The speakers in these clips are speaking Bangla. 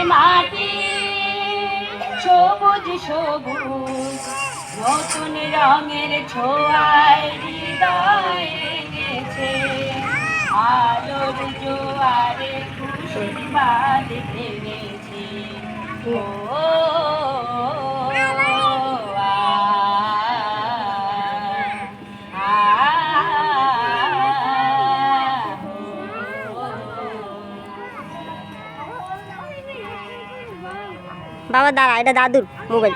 মাটি সবুজ সবুজ নতুন রঙের ছোঁয়ায় হৃদয় রেঙেছে আলোর জোয়ারে খুশির বাঁধ ভেঙেছে ও বাবা দাঁড়া, এটা দাদুর মোবাইল।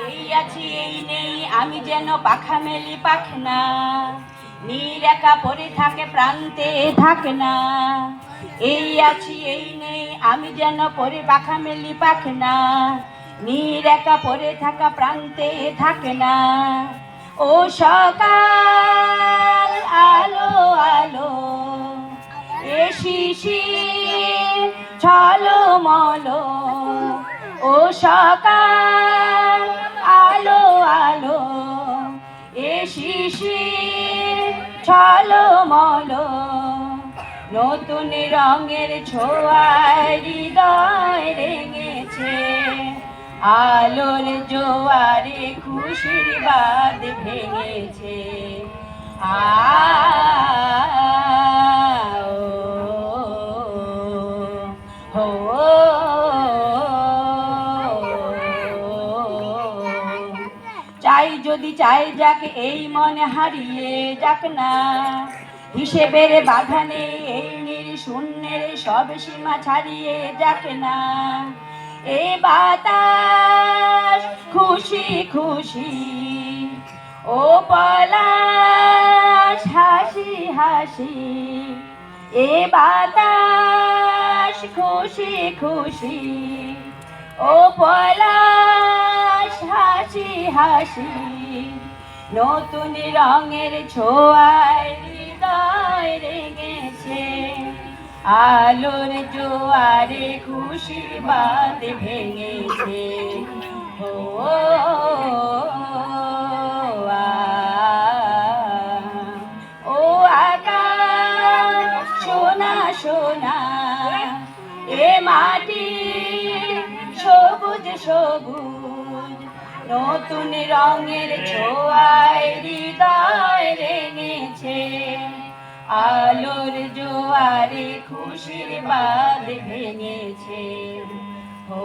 এই আছি এই নেই আমি যেন পাখা মেলি পাখনা নীল একা পড়ে থাকে প্রান্তে থাকে না এই আছি এই নেই আমি যেন পরে পাখা মেলি পাখনা নীল একা পড়ে থাকা প্রান্তে থাকে না ও সকাল আলো আলো এ শিশির ঝলমলো ও সকাল আলো আলো এ শিশির ঝলমলো নতুন রঙের ছোঁয়ায় হৃদয় রেঙেছে আলোর জোয়ারে খুশির বাঁধ ভেঙেছে চাই যদি চাই যাকে এই মনে হারিয়ে যাক না হিসেবের বাধা নেই এই নির্শূন্যের সব সীমা ছাড়িয়ে যাক না এ বাতাস খুশি খুশি ও পলাশ হাসি হাসি এ বাতাস খুশি খুশি ও পলাশ হাসি হাসি নতুন রঙের ছোঁয়ায় হৃদয় রেঙেছে আলোর জোয়ারে খুশির বাঁধ ভেঙেছে ও ও আকাশ সোনা সোনা এ মাটি সবুজ সবুজ নতুন রঙের ছোঁয়ায় হৃদয় রেঙেছে আলোর জোয়ারে খুশির বাঁধ ভেঙেছে ও